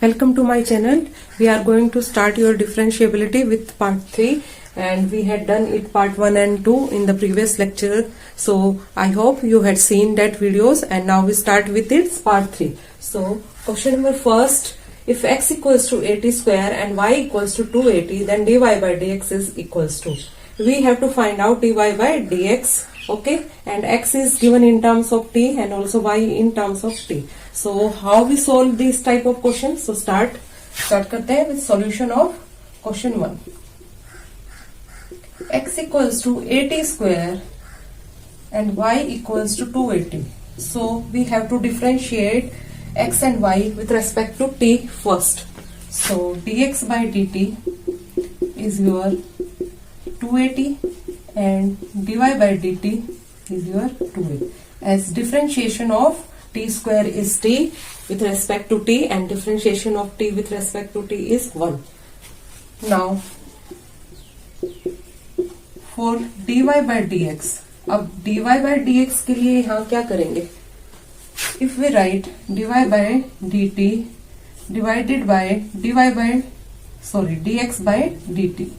Welcome to my channel. We are going to start your differentiability with part 3 and we had done it part 1 and 2 in the previous lecture. So I hope you had seen that videos and now we start with its part 3. So question number first, if x equals to 80 square and y equals to 280 then dy by dx is equals to. We have to find out dy by dx, okay, and x is given in terms of t and also y in terms of t. So how we solve these type of questions? So start करते हैं with solution of question 1. X equals to 80 square and y equals to 280. So we have to differentiate x and y with respect to t first. So dx by dt is your 280 and dy by dt is your 2a. As differentiation of t square is t with respect to t and differentiation of t with respect to t is 1. Now for dy by dx, अब dy by dx के लिए यहाँ क्या करेंगे? If we write dy by dt divided by dx by dt,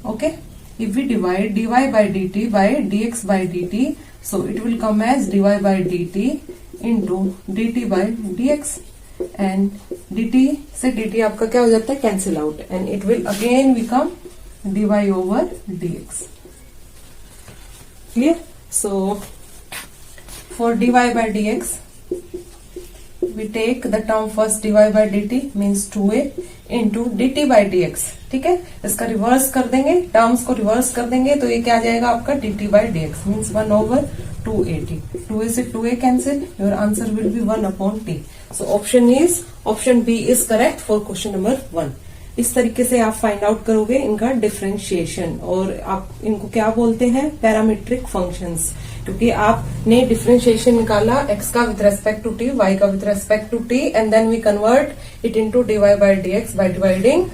okay? If we divide dy by dt by dx by dt, so it will come as dy by dt into dt by dx and dt से dt आपका क्या हो जाता है? Cancel out and it will again become dy over dx. Clear? So for dy by dx we take the term first dy by dt means 2a into dt by dx. ठीक है, इसका reverse कर देंगे, terms को reverse कर देंगे तो ये क्या आ जाएगा आपका dt by dx means 1 over 280. 2a से 2a cancel, your answer will be 1 upon t. So option B is correct for question number 1. इस तरीके से आप फाइंड आउट करोगे इनका डिफरेंशिएशन और आप इनको क्या बोलते हैं? पैरामीट्रिक फंक्शंस, क्योंकि आपने डिफरेंशिएशन निकाला x का with respect to t, y का with respect to t and then we convert it into dy by dx by dividing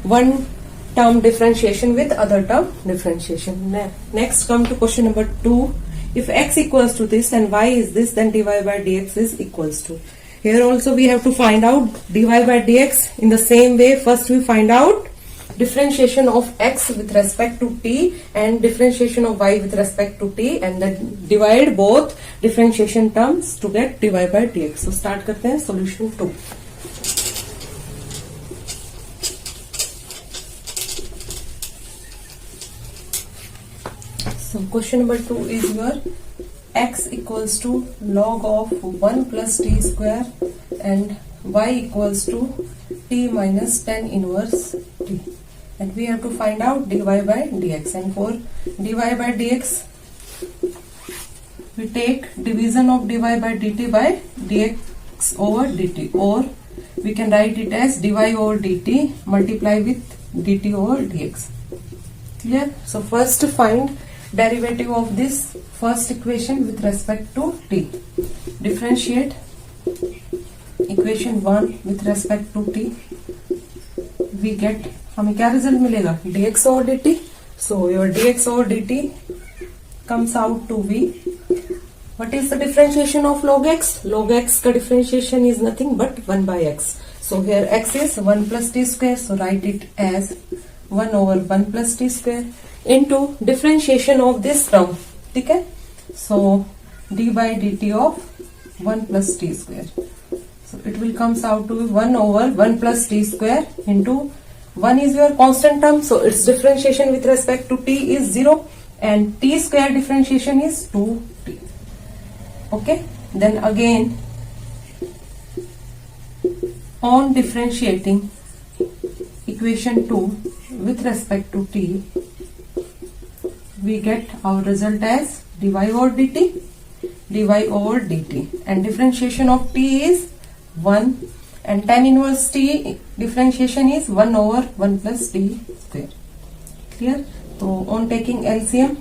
one term differentiation with other term differentiation. Next come to question number 2. If x equals to this and y is this, then dy by dx is equals to. Here also we have to find out dy by dx in the same way. First we find out differentiation of x with respect to t and differentiation of y with respect to t and then divide both differentiation terms to get dy by dx. So start करते हैं solution 2. So question number 2 is your x equals to log of 1 plus t square and y equals to t minus tan inverse t, and we have to find out dy by dx. And for dy by dx we take division of dy by dt by dx over dt, or we can write it as dy over dt multiply with dt over dx. Clear? So first find derivative of this first equation with respect to t. Differentiate equation 1 with respect to t. We get, हमें क्या result मिलेगा? dx over dt. So your dx over dt comes out to be, what is the differentiation of log x? Log x का differentiation is nothing but 1 by x. So here x is 1 plus t square, so write it as 1 over 1 plus t square into differentiation of this term. ठीक है, so d by dt of 1 plus t square, so it will comes out to 1 over 1 plus t square into 1 is your constant term, so its differentiation with respect to t is 0 and t square differentiation is 2t. Okay, then again on differentiating equation 2 with respect to t, we get our result as dy over dt and differentiation of t is 1 and tan inverse t differentiation is 1 over 1 plus t square. Clear? तो on taking LCM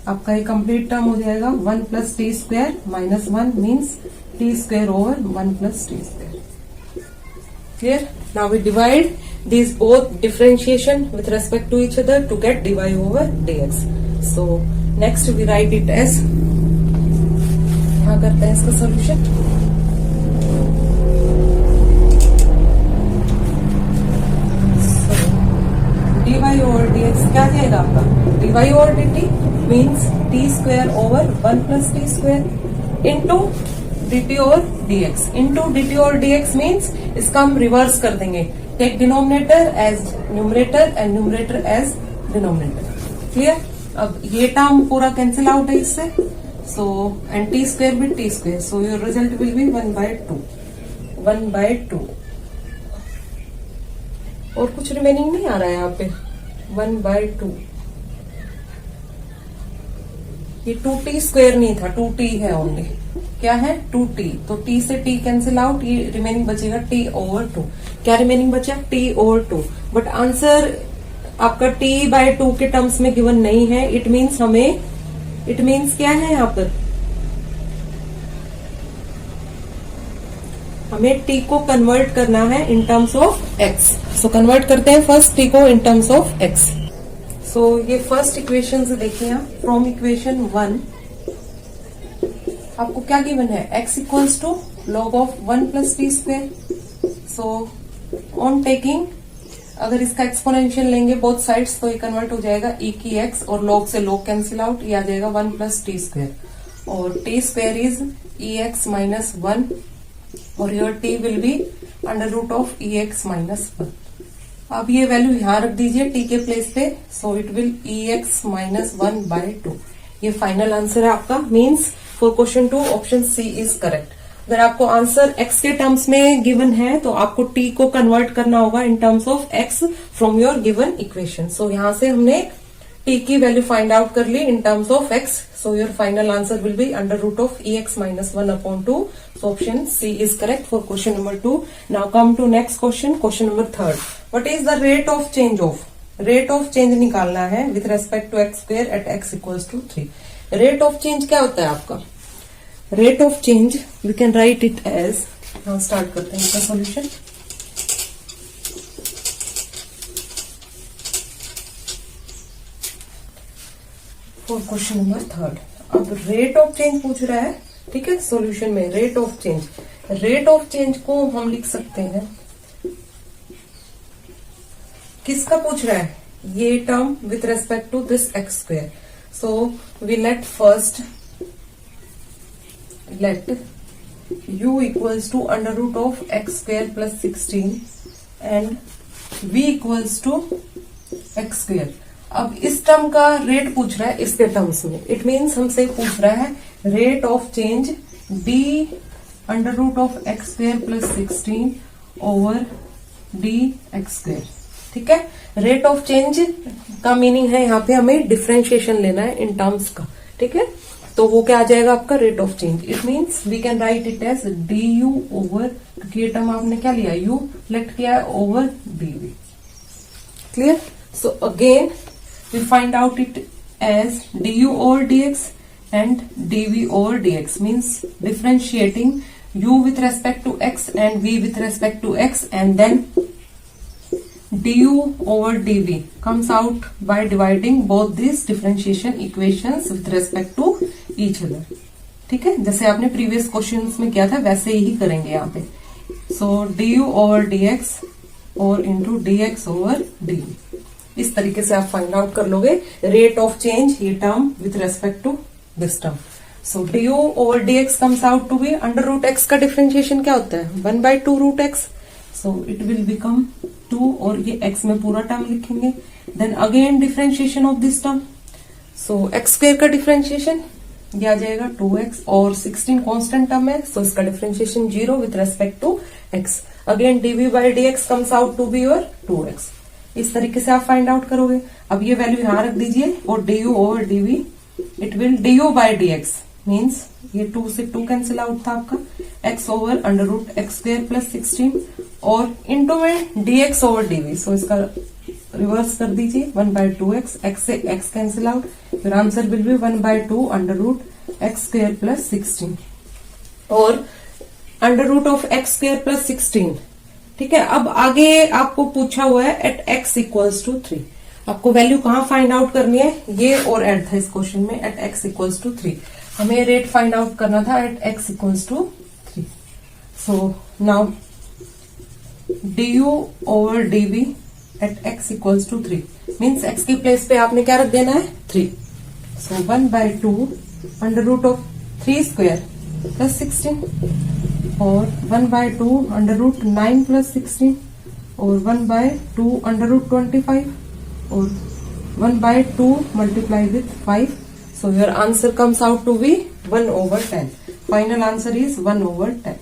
आपका ये complete term हो जाएगा 1 plus t square minus 1 means t square over 1 plus t square. Clear? Now we divide these both differentiation with respect to each other to get dy over dx. So next we write it as, यहाँ करते हैं इसका solution. क्या आ जाएगा आपका dy और dt means T square over 1 plus T square into dt और dx इंटू dt और dx मीन्स इसका हम रिवर्स कर देंगे, take denominator as numerator and numerator as denominator. Clear? अब ये टर्म पूरा कैंसिल आउट है इससे, so and T square with T square, so your result will be 1/2 और कुछ रिमेनिंग नहीं आ रहा है यहाँ पे 1/2। ये 2t स्क्वायर नहीं था, 2t है ओनली। क्या है 2t, तो t से t कैंसिल आउट, ये रिमेनिंग बचेगा t ओवर 2। क्या रिमेनिंग बचा t ओवर 2, बट आंसर आपका t/2 के टर्म्स में गिवन नहीं है। इट मीन्स क्या है यहाँ पर, हमें t को कन्वर्ट करना है इन terms of x। So convert करते हैं फर्स्ट t को इन टर्म्स ऑफ x। सो ये फर्स्ट इक्वेशन से देखिए आप, फ्रॉम इक्वेशन 1 आपको क्या गिवन है, x equals to log of 1 plus T square. So on taking, अगर इसका एक्सपोनेंशियल लेंगे बोथ साइड्स तो ये कन्वर्ट हो जाएगा e की x और log से log कैंसिल आउट, ये आ जाएगा 1 प्लस टी स्क्वायर और T square is ex minus 1 और your t will be under root of ex minus 1। अब ये वैल्यू यहाँ रख दीजिए t के प्लेस पे, so it will ex minus 1/2। ये फाइनल आंसर है आपका, means for question 2 option C is correct. अगर आपको आंसर x के टर्म्स में गिवन है तो आपको t को कन्वर्ट करना होगा in terms of x from your given equation. So यहाँ से हमने t की वैल्यू फाइंड आउट कर ली in terms of x, so your final answer will be under root of ex minus 1/2। So option C is correct for question number 2। Now come to next question, question number 3। What is the rate of change of, rate of change निकालना है with respect to x square at x equals to 3। Rate of change क्या होता है आपका, rate of change we can write it as, हम start करते हैं इसका सॉल्यूशन। फॉर क्वेश्चन नंबर 3 अब रेट ऑफ चेंज पूछ रहा है, ठीक है। सॉल्यूशन में रेट ऑफ चेंज को हम लिख सकते हैं, किसका पूछ रहा है, ये term with respect to this x square. So we let u equals to under root of x square plus 16 and v equals to x square. अब इस टर्म का रेट पूछ रहा है इसके टर्म्स में, इट मीन्स हमसे पूछ रहा है rate of change d under root of x square plus 16 over d x square. ठीक है, रेट ऑफ चेंज का मीनिंग है यहाँ पे हमें डिफरेंशिएशन लेना है इन टर्म्स का, ठीक है। तो वो क्या आ जाएगा आपका rate of change. It means we can write it as du over, क्योंकि ये टर्म आपने क्या लिया, u लेट किया है over dv। Clear? So again we find out it as du over dx and dv over dx, means differentiating u with respect to x and v with respect to x, and then du over dv comes out by dividing both these differentiation equations with respect to each other। ठीक है, जैसे आपने previous questions में किया था वैसे ही करेंगे यहाँ पे। सो du over dx और इंटू dx over dv, इस तरीके से आप फाइंड आउट कर लोगे रेट ऑफ चेंज, ये term with respect to this term. So du over dx comes out to be under root x का डिफरेंशिएशन क्या होता है, 1/2 root x. So it will become 2 और ये x में पूरा टर्म लिखेंगे। Then again differentiation of this term, so x square का डिफरेंशिएशन ये आ जाएगा 2x और 16 कांस्टेंट टर्म है, सो इसका differentiation 0 with respect to x। Again dv by dx comes out to be your 2x। इस तरीके से आप फाइंड आउट करोगे। अब ये वैल्यू यहां रख दीजिए और du over dv it will du by dx means ये 2 से 2 कैंसिल आउट था आपका, x over under root x square plus 16 और इंटू में dx ओवर dv। सो इसका रिवर्स कर दीजिए 1/2x, x से x कैंसिल आउट, फिर answer will be 1/2 under root x square plus 16 और under root of x square plus 16। ठीक है, अब आगे आपको पूछा हुआ है एट x इक्वल्स टू 3। आपको वैल्यू कहाँ फाइंड आउट करनी है, ये और एड था इस क्वेश्चन में, एट x इक्वल्स टू 3। हमें रेट फाइंड आउट करना था at x equals to 3। So now du over dv at x equals to 3। Means x की प्लेस पे आपने क्या रख देना है 3. So 1/2 under root of 3 square plus 16 और 1/2 अंडर रूट 9 प्लस 16 और 1/2 अंडर रूट 25 और 1/2 multiply with 5. So your answer comes out to be 1/10. Final answer is 1/10.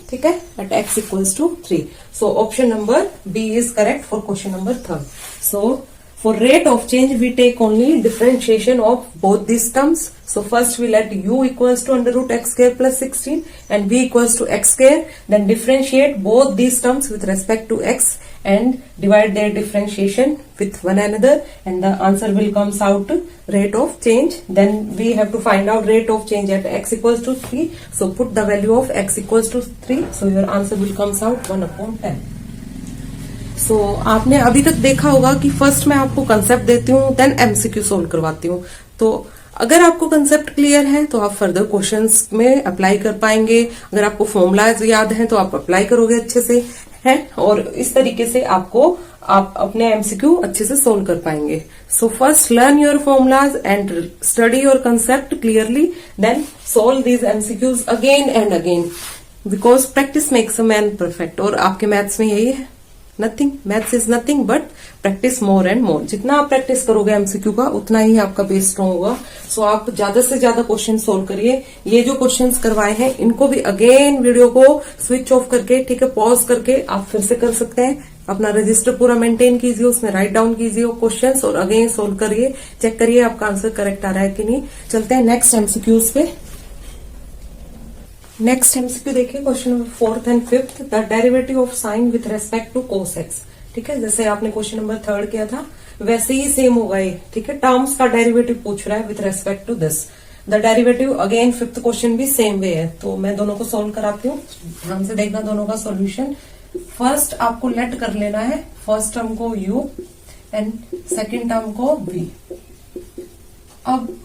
ठीक है, at x equals to 3. So option number B is correct for question number 3. So for rate of change we take only differentiation of both these terms. So first we let u equals to under root x square plus 16 and v equals to x square. Then differentiate both these terms with respect to x and divide their differentiation with one another, and the answer will comes out rate of change. Then we have to find out rate of change at x equals to 3. So put the value of x equals to 3. So your answer will comes out 1/10. सो आपने अभी तक देखा होगा कि first मैं आपको concept देती हूँ, देन एमसीक्यू सोल्व करवाती हूँ. तो अगर आपको कंसेप्ट क्लियर है तो आप फर्दर क्वेश्चंस में अप्लाई कर पाएंगे. अगर आपको फॉर्मूलाज याद हैं तो आप अप्लाई करोगे अच्छे से, है, और इस तरीके से आप अपने एमसीक्यू अच्छे से सोल्व कर पाएंगे. So first learn your formulas and study your concept clearly, then solve these MCQs again and again, because practice makes a man perfect. और आपके मैथ्स में यही है, nothing, maths is nothing but practice more and more. जितना आप practice करोगे MCQ का उतना ही आपका बेस स्ट्रॉन्ग होगा. सो आप ज्यादा से ज्यादा क्वेश्चन सोल्व करिए. ये जो क्वेश्चंस करवाए हैं इनको भी अगेन वीडियो को स्विच ऑफ करके, ठीक है, पॉज करके आप फिर से कर सकते हैं. अपना रजिस्टर पूरा मेंटेन कीजिए, उसमें राइट डाउन कीजिए क्वेश्चंस और अगेन सोल्व करिए, चेक करिए आपका आंसर करेक्ट आ रहा है कि नहीं. चलते हैं नेक्स्ट एमसीक्यूज पे. नेक्स्ट एमसीक्यू देखिए, question number 4th and 5th. The derivative of sine with respect to cos x. ठीक है, जैसे आपने क्वेश्चन नंबर 3rd किया था वैसे ही सेम होगा ये. ठीक है, टर्म्स का डेरिवेटिव पूछ रहा है with respect to this. The derivative again 5th question भी सेम वे है. तो मैं दोनों को सोल्व कराती हूँ, ध्यान से देखना दोनों का सोल्यूशन. फर्स्ट आपको लेट कर लेना है फर्स्ट टर्म को u एंड सेकेंड टर्म को v. अब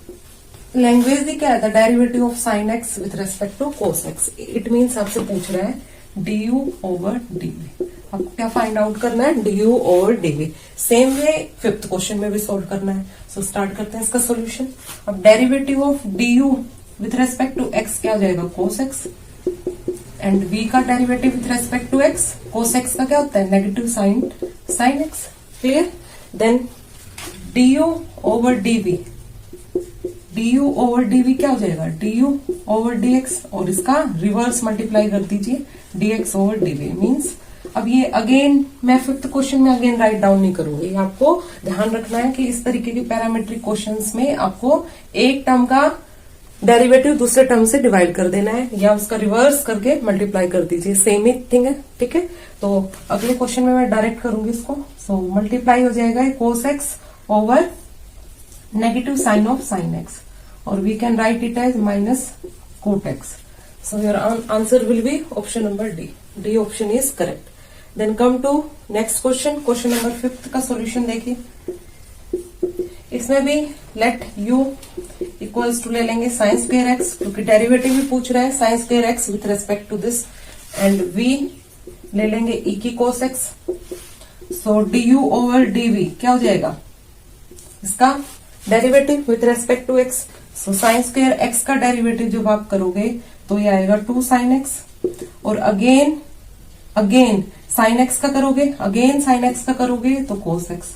लैंग्वेज ही क्या है, the derivative of sine x with respect to cos x. It means आपसे पूछ रहा है du ओवर dv. आपको क्या फाइंड आउट करना है, du over dv. Same way 5th question में भी सोल्व करना है. सो स्टार्ट करते हैं इसका सोल्यूशन. अब derivative of du with respect to x क्या हो जाएगा, कोस एक्स, एंड v का derivative with respect to x, cos x का क्या होता है, negative sine x. Clear. Then du over dv, du over dv क्या हो जाएगा, du ओवर dx, और इसका रिवर्स मल्टीप्लाई कर दीजिए dx ओवर dv. मीन्स अब ये अगेन मैं 5th क्वेश्चन में अगेन राइट डाउन नहीं करूंगी. आपको ध्यान रखना है कि इस तरीके के पैरामेट्रिक क्वेश्चंस में आपको एक टर्म का डेरिवेटिव दूसरे टर्म से डिवाइड कर देना है या उसका रिवर्स करके मल्टीप्लाई कर दीजिए, सेम ही थिंग है. ठीक है, तो अगले क्वेश्चन में मैं डायरेक्ट करूंगी इसको. सो मल्टीप्लाई हो जाएगा cos x over negative sine of sine x, और we can write it as minus cot x. So your answer will be option number D. D option is correct. Then come to next question. Question number 5th का solution देखिए. इसमें भी late u equals to ले लेंगे sine square x, क्योंकि derivative भी पूछ रहा है sine square x with respect to this, and v ले लेंगे e की cos x. So du over dv क्या हो जाएगा, इसका derivative with respect to x. So sine square x का डेरिवेटिव जब आप करोगे तो ये आएगा 2 sin x, और अगेन साइन एक्स का करोगे, अगेन साइन एक्स का करोगे तो कोस एक्स.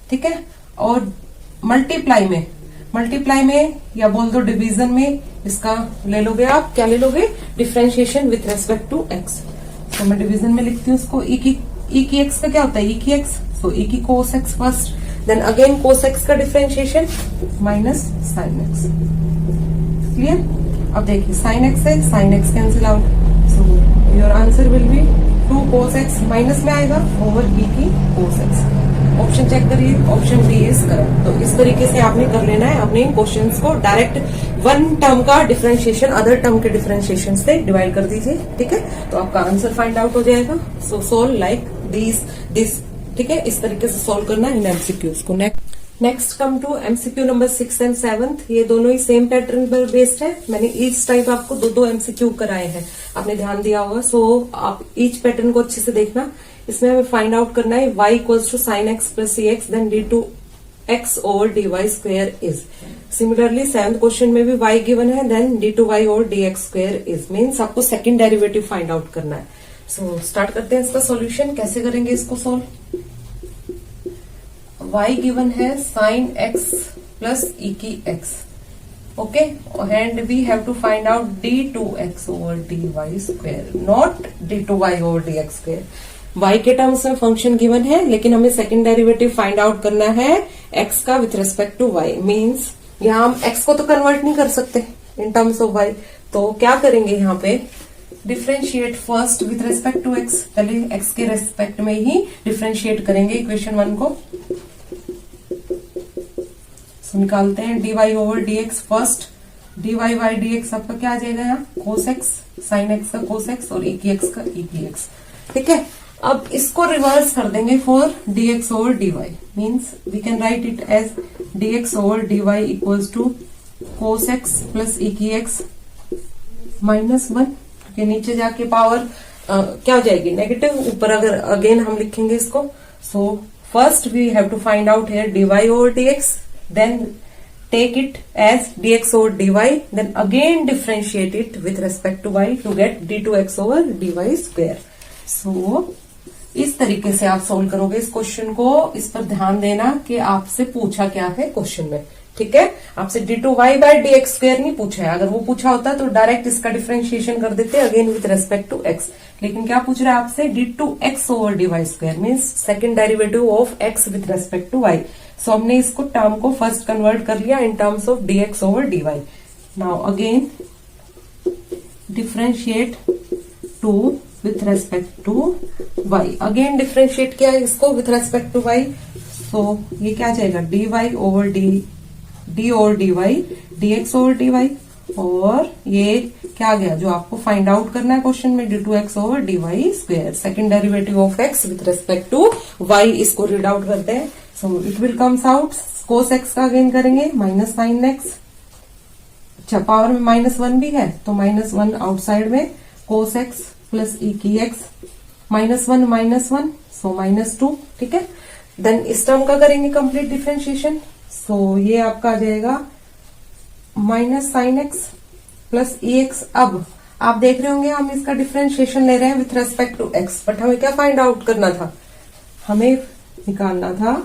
ठीक है, और मल्टीप्लाई में या बोल दो डिवीजन में इसका ले लोगे आप, क्या ले लोगे, differentiation with respect to x. तो मैं डिवीजन में लिखती हूँ उसको. ई की एक्स का क्या होता है, ई की एक्स, सो ई की cos x first, then again cos x का differentiation minus sine x. Clear. अब देखिए साइन एक्स है, sine x cancel out, so your answer will be 2 cos x minus में आएगा ओवर e की cos x. Option check करिए, option B is correct. तो इस तरीके से आपने कर लेना है अपने क्वेश्चंस को. डायरेक्ट वन टर्म का डिफरेंशिएशन अदर टर्म के डिफरेंशिएशन से डिवाइड कर दीजिए. ठीक है, तो आपका आंसर फाइंड आउट हो जाएगा. So solve like this. ठीक है, इस तरीके से सोल्व करना है इन एमसीक्यूज को. Next come to MCQ number 6th and 7th. ये दोनों ही सेम पैटर्न पर बेस्ड है. मैंने ईच टाइप आपको दो एमसीक्यू कराए हैं, आपने ध्यान दिया होगा. सो आप ईच पैटर्न को अच्छे से देखना. इसमें हमें फाइंड आउट करना है y equals to sine x plus c x then d2x over dy square is. Similarly 7th question में भी y गिवन है, then d2y over dx square is, means आपको सेकंड डेरिवेटिव फाइंड आउट करना है। So start करते हैं इसका solution. कैसे करेंगे इसको सोल्व? y गिवन है साइन x प्लस ई की x, okay, and we have to find out d2x over dy square, not d2y over dx square. y के टर्म्स में फंक्शन गिवन है, लेकिन हमें सेकंड डेरिवेटिव फाइंड आउट करना है x का विथ रेस्पेक्ट टू y। मीन्स यहाँ हम x को तो कन्वर्ट नहीं कर सकते इन टर्म्स ऑफ y, तो क्या करेंगे यहाँ पे? Differentiate first with respect to x। पहले x के रेस्पेक्ट में ही डिफ्रेंशिएट करेंगे इक्वेशन 1 को। निकालते हैं dy over dx first. dy by dx आपका क्या आ जाएगा यहाँ? cos x, sin x का cos x और e की x का e की x, ठीक है। अब इसको रिवर्स कर देंगे for dx over dy, means we can write it as dx over dy equals to cos x plus e की x माइनस 1 के नीचे जाके पावर क्या हो जाएगी? नेगेटिव। ऊपर अगर अगेन हम लिखेंगे इसको, so first we have to find out here dy over dx, then take it as dx over dy, then again differentiate it with respect to y to get d2x over dy square. So इस तरीके से आप solve करोगे इस question को। इस पर ध्यान देना कि आपसे पूछा क्या है क्वेश्चन में, ठीक है। आपसे d2y बाई dx स्क्वायर नहीं पूछा है। अगर वो पूछा होता तो डायरेक्ट इसका डिफरेंशिएशन कर देते again with respect to x, लेकिन क्या पूछ रहा है आपसे? d2x over dy square, means second derivative of x with respect to y। So हमने इसको टर्म को फर्स्ट कन्वर्ट कर लिया in terms of dx over dy। Now again differentiate to with respect to y, again differentiate किया इसको with respect to y। सो ये क्या जाएगा? dy over d over dy, dx over dy, और ये क्या गया जो आपको फाइंड आउट करना है क्वेश्चन में? d2x over dy square, second derivative of x with respect to y। इसको रीड आउट करते हैं। So it will comes out cos x का अगेन करेंगे माइनस साइन x, अच्छा पावर में माइनस 1 भी है तो माइनस 1 आउटसाइड में, cos x प्लस e की x माइनस 1 सो माइनस 2, ठीक है। देन इस टर्म का करेंगे कंप्लीट डिफरेंशिएशन। सो ये आपका आ जाएगा माइनस साइन एक्स प्लस ई एक्स। अब आप देख रहे होंगे हम इसका डिफरेंशिएशन ले रहे हैं with respect to x, but हमें क्या फाइंड आउट करना था? हमें निकालना था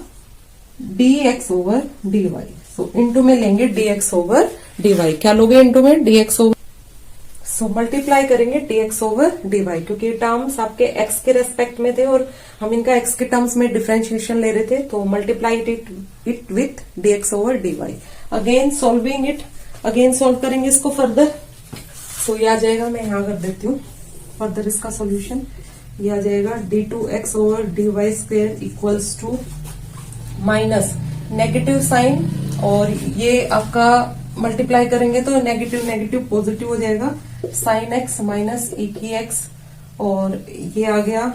dx ओवर dy। सो इनटू में लेंगे dx ओवर dy। क्या लोगे इनटू में? dx ओवर, सो मल्टीप्लाई करेंगे dx ओवर dy, क्योंकि टर्म्स आपके x के रेस्पेक्ट में थे और हम इनका x के टर्म्स में डिफरेंशिएशन ले रहे थे, तो multiply it with dx over dy। Again solving it, again solve करेंगे इसको फर्दर। सो ये आ जाएगा, मैं यहां कर देती हूँ फर्दर इसका सॉल्यूशन। ये आ जाएगा d2x over dy square equals to minus negative sine, और ये आपका मल्टीप्लाई करेंगे तो नेगेटिव नेगेटिव पॉजिटिव हो जाएगा, साइन एक्स माइनस ई की एक्स, और ये आ गया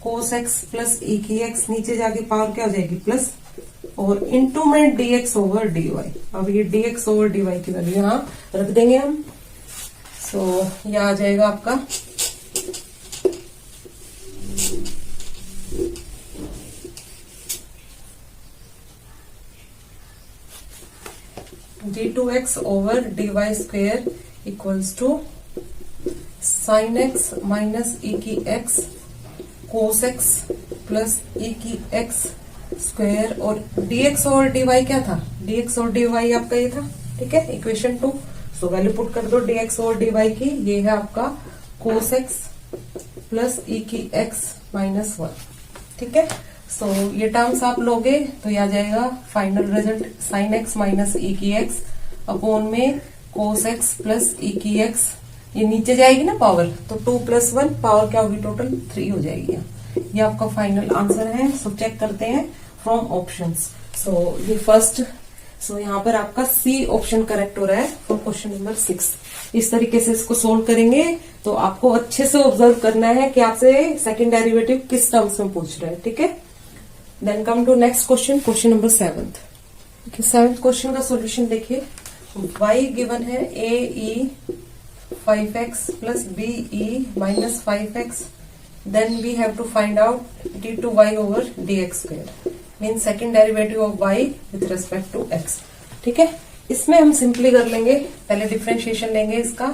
कोस एक्स प्लस ई की एक्स, नीचे जाके पावर क्या हो जाएगी? प्लस, और इनटू में dx ओवर dy। अब ये dx ओवर dy की वैल्यू यहाँ रख देंगे हम। सो ये आ जाएगा आपका d2x over dy square equals to sine x minus e की x cos x plus e की एक्स स्क्वेयर, और dx ओवर dy क्या था? dx ओवर dy आपका ये था, ठीक है, इक्वेशन 2। सो वैल्यू पुट कर दो dx ओवर dy की। ये है आपका कोस एक्स प्लस ई की एक्स माइनस 1, ठीक है। सो ये टर्म्स आप लोगे तो ये आ जाएगा final result sine x minus e की एक्स अपॉन में कोस एक्स प्लस ई की एक्स। ये नीचे जाएगी ना पावर, तो 2 प्लस 1 पावर क्या होगी? टोटल 3 हो जाएगी। ये आपका फाइनल आंसर है। सो चेक करते हैं फ्रॉम ऑप्शंस। सो ये फर्स्ट, सो यहाँ पर आपका सी ऑप्शन करेक्ट हो रहा है फॉर क्वेश्चन नंबर 6। इस तरीके से इसको सोल्व करेंगे तो आपको अच्छे से ऑब्जर्व करना है कि आपसे सेकंड डेरिवेटिव किस टर्म्स में पूछ रहे हैं, ठीक है। Then come to next question, question number 7। 7th question का सॉल्यूशन देखिए। y गिवन है ae 5x plus be minus 5x then we have to find out d2y over dx square mean second derivative of y with respect to x। ठीक है, इसमें हम simply कर लेंगे, पहले डिफरेंशिएशन लेंगे इसका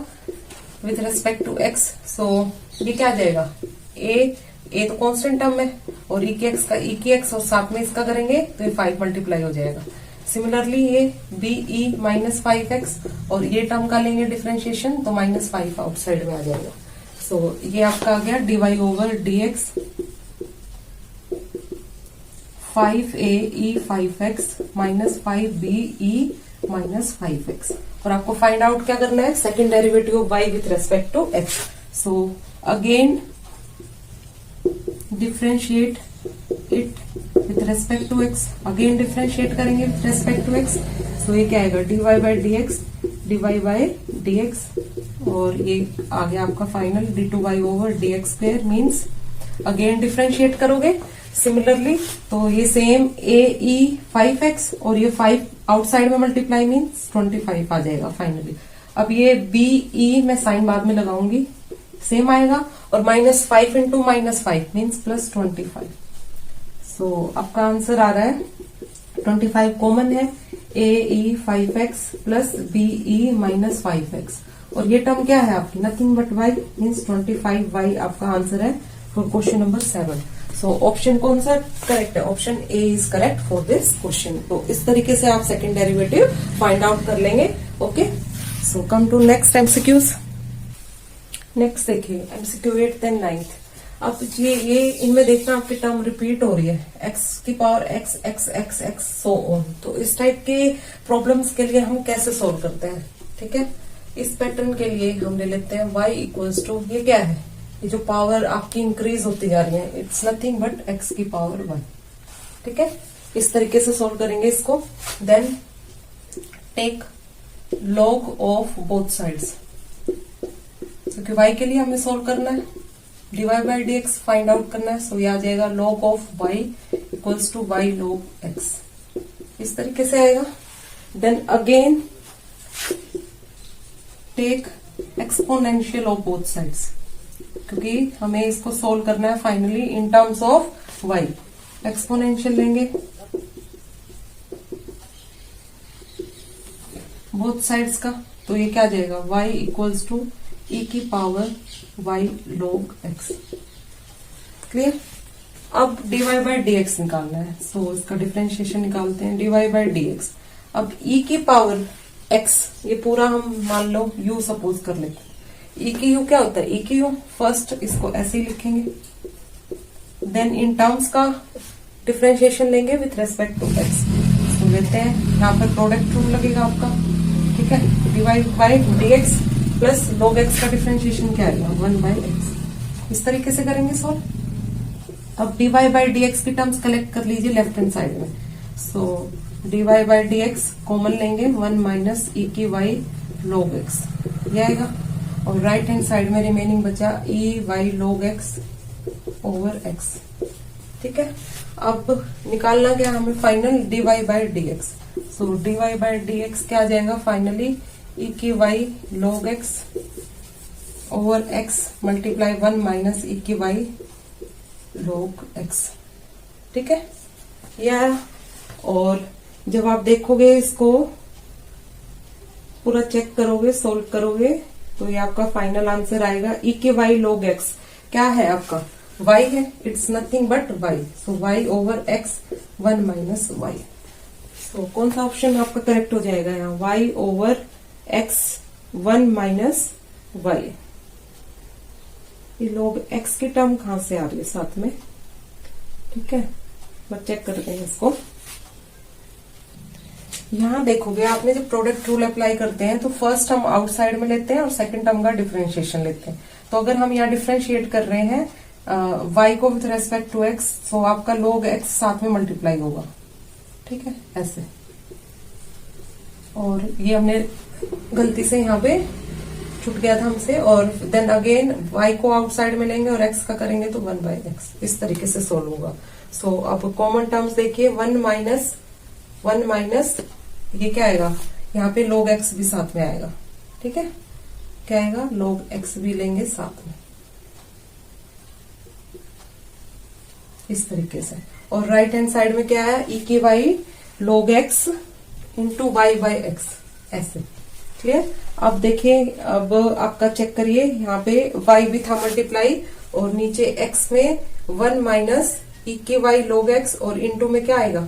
विथ रेस्पेक्ट टू x। सो ये क्या आ जाएगा, a तो कांस्टेंट टर्म है और e की x और साथ में इसका करेंगे तो ये 5 मल्टीप्लाई हो जाएगा। सिमिलरली ये be माइनस 5x और ये टर्म का लेंगे डिफरेंशिएशन तो -5 आउटसाइड में आ जाएगा। सो ये आपका आ गया dy over dx 5ae 5x minus 5be minus 5x। और आपको फाइंड आउट क्या करना है, second derivative of y with respect to x। So again differentiate it with respect to x, again differentiate करेंगे विथ रेस्पेक्ट टू x। सो ये क्या आएगा, dy bye dx और ये आ गया आपका final d2y over dx square means again differentiate करोगे सिमिलरली तो ये सेम ae 5x और ये 5 आउटसाइड में मल्टीप्लाई मीन्स 25 आ जाएगा फाइनली। अब ये be मैं साइन बाद में लगाऊंगी, सेम आएगा और -5 इंटू -5 मीन्स +25। सो आपका आंसर आ रहा है 25 कॉमन है, ae 5x plus be minus 5x और ये टर्म क्या है आपकी, nothing but y means 25y आपका आंसर है for question number 7। So option कौन सा करेक्ट है, option A is correct for this question. तो इस तरीके से आप सेकंड डेरिवेटिव फाइंड आउट कर लेंगे। Okay, so come to next MCQs. Next देखिए एमसीक्यू 8 देन 9th। अब ये इनमें देखना आपकी टर्म रिपीट हो रही है, x की power x x x x so on. तो इस टाइप के प्रॉब्लम्स के लिए हम कैसे सोल्व करते हैं, ठीक है। इस पैटर्न के लिए हम ले लेते हैं y इक्वल्स टू, ये क्या है, ये जो पावर आपकी इंक्रीज होती जा रही है, इट्स नथिंग बट x की पावर 1। ठीक है, इस तरीके से सोल्व करेंगे इसको। Then take log of both sides, क्योंकि y के लिए हमें सोल्व करना है, dy by dx find out करना है। सो ये आ जाएगा log of y equals to y log x, इस तरीके से आएगा। Then again take exponential of both sides, क्योंकि हमें इसको सोल्व करना है finally in terms of y। Exponential लेंगे बोथ साइड्स का, तो ये क्या आ जाएगा y इक्वल्स टू e की power y log x। Clear. अब dy बाई dx निकालना है, सो इसका डिफरेंशिएशन निकालते हैं, dy बाई dx। अब e की पावर x, ये पूरा हम मान लो u सपोज कर लेते हैं। e की u क्या होता है, e की u फर्स्ट इसको ऐसे ही लिखेंगे, देन इन टर्म्स का डिफरेंशिएशन लेंगे विथ रेस्पेक्ट टू x। तो लेते हैं, यहाँ पर प्रोडक्ट रूल लगेगा आपका, ठीक है। Divide by dx plus log x का डिफरेंशिएशन क्या आएगा, 1 बाई x। इस तरीके से करेंगे सॉल्व। अब dy बाई dx की टर्म्स कलेक्ट कर लीजिए लेफ्ट हैंड साइड में। सो dy बाई dx कॉमन लेंगे, 1 माइनस e की y log x ये आएगा, और राइट हैंड साइड में रिमेनिंग बचा e y log x over x। ठीक है, अब निकालना क्या हमें final dy by dx। So dy by dx क्या आ जाएगा फाइनली, e की y log x over x multiply 1 minus e की y log x। ठीक है, या और जब आप देखोगे इसको पूरा चेक करोगे, सोल्व करोगे, तो ये आपका फाइनल आंसर आएगा e के y log x क्या है आपका, y है, it's nothing but y। So y over x 1 minus y। सो कौन सा ऑप्शन आपका करेक्ट हो जाएगा यहाँ, y over x 1 minus y। ये log x की टर्म कहां से आ रही है साथ में, ठीक है, बस चेक करते हैं इसको। यहाँ देखोगे आपने जब प्रोडक्ट रूल अप्लाई करते हैं तो फर्स्ट हम आउटसाइड में लेते हैं और सेकंड टर्म का डिफरेंशिएशन लेते हैं। तो अगर हम यहाँ डिफरेंशिएट कर रहे हैं y को विथ रेस्पेक्ट टू x, तो आपका log x साथ में मल्टीप्लाई होगा, ठीक है, ऐसे। और ये हमने गलती से यहाँ पे छूट गया था हमसे, और देन अगेन y को आउटसाइड में लेंगे और x का करेंगे तो 1 बाई x, इस तरीके से सोल्व होगा। सो अब कॉमन टर्म्स देखिए, 1 माइनस ये क्या आएगा, यहाँ पे log x भी साथ में आएगा, ठीक है, क्या आएगा, log x भी लेंगे साथ में। इस तरीके से। और राइट हैंड साइड में क्या है, ई की y log x into y by x, ऐसे। क्लियर। अब देखिए, अब आपका चेक करिए, यहाँ पे y भी था मल्टीप्लाई, और नीचे x में 1 माइनस ई के वाई log x, और इंटू में क्या आएगा,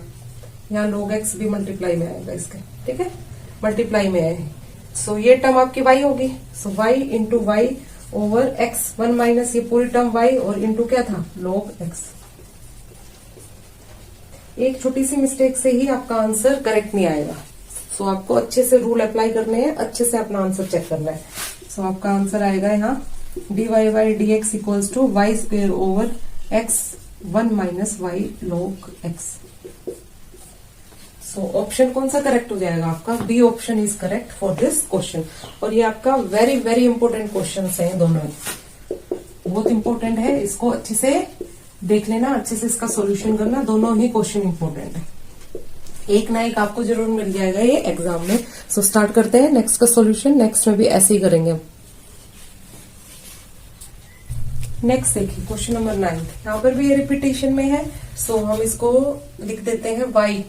यहाँ log x भी मल्टीप्लाई में आएगा इसके, ठीक है, मल्टीप्लाई में है। सो ये टर्म आपकी y होगी, so y into y over x, 1 माइनस ये पूरी टर्म y, और इंटू क्या था, log x। एक छोटी सी मिस्टेक से ही आपका आंसर करेक्ट नहीं आएगा। सो आपको अच्छे से रूल अप्लाई करने हैं, अच्छे से अपना आंसर चेक करना है। सो आपका आंसर आएगा यहाँ dy by d x equals to y square over x 1 minus y log x। So option कौन सा करेक्ट हो जाएगा आपका, B option is correct for this question. और ये आपका वेरी वेरी इंपॉर्टेंट क्वेश्चन है, दोनों बहुत इंपॉर्टेंट है, इसको अच्छे से देख लेना, अच्छे से इसका सॉल्यूशन करना, दोनों ही क्वेश्चन इंपॉर्टेंट है, एक ना एक आपको जरूर मिल जाएगा ये एग्जाम में। सो स्टार्ट करते हैं नेक्स्ट का सॉल्यूशन, नेक्स्ट में भी ऐसे ही करेंगे। नेक्स्ट देखिए क्वेश्चन नंबर 9, यहाँ पर भी ये रिपीटेशन में है। सो हम इसको लिख देते हैं y,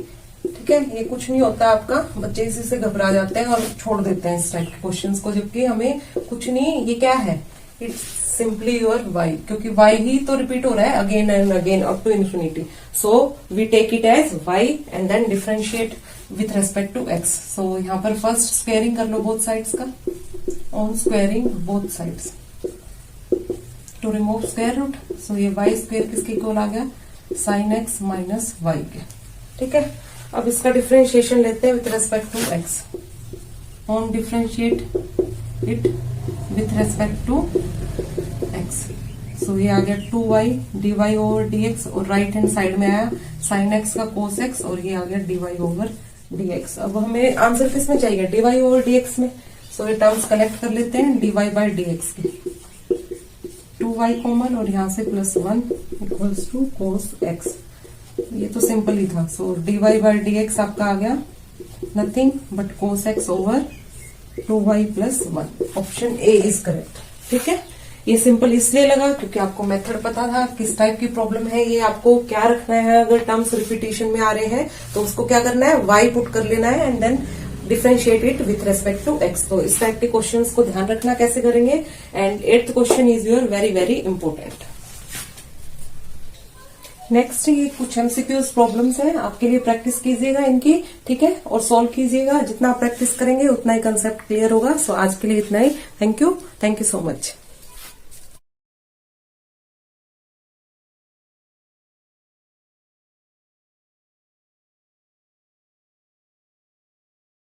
ठीक है। ये कुछ नहीं होता आपका, बच्चे इसी से घबरा जाते हैं और छोड़ देते हैं इस टाइप के क्वेश्चंस को, जबकि हमें कुछ नहीं, ये क्या है, इट्स सिंपली योर y, क्योंकि y ही तो रिपीट हो रहा है again and again up to infinity. So we take it as y and then differentiate with respect to x। So यहाँ पर फर्स्ट स्क्वेयरिंग कर लो बोथ साइड्स का, on squaring both sides to remove square root. So ये y square किसके equal आ गया, sine x minus y के, ठीक है। अब इसका डिफरेंशिएशन लेते हैं with respect to x, on differentiate it with respect to x। सो ये आ गया 2y dy ओवर dx, और राइट हैंड साइड में आया साइन x का कोस x, और ये आ गया dy ओवर dx। अब हमें आंसर किस में चाहिए, dy ओवर dx में। सो ये टर्म्स कलेक्ट कर लेते हैं dy बाई dx के, 2y कॉमन, और यहाँ से +1 इक्वल्स टू कोस x। ये तो सिंपल ही था। सो dy बाई dx आपका आ गया nothing but cos x over 2y plus 1। Option A is correct, ठीक है। ये सिंपल इसलिए लगा क्योंकि आपको मेथड पता था किस टाइप की प्रॉब्लम है ये, आपको क्या रखना है, अगर टर्म्स रिपीटेशन में आ रहे हैं तो उसको क्या करना है, y पुट कर लेना है and then differentiate it with respect to x। तो इस टाइप के क्वेश्चंस को ध्यान रखना कैसे करेंगे। And 8th question is your very very important. Next ये कुछ एमसीक्यूज प्रॉब्लम्स हैं, आपके लिए प्रैक्टिस कीजिएगा इनकी, ठीक है, और सॉल्व कीजिएगा। जितना आप प्रैक्टिस करेंगे उतना ही कंसेप्ट क्लियर होगा। सो आज के लिए इतना ही। Thank you so much.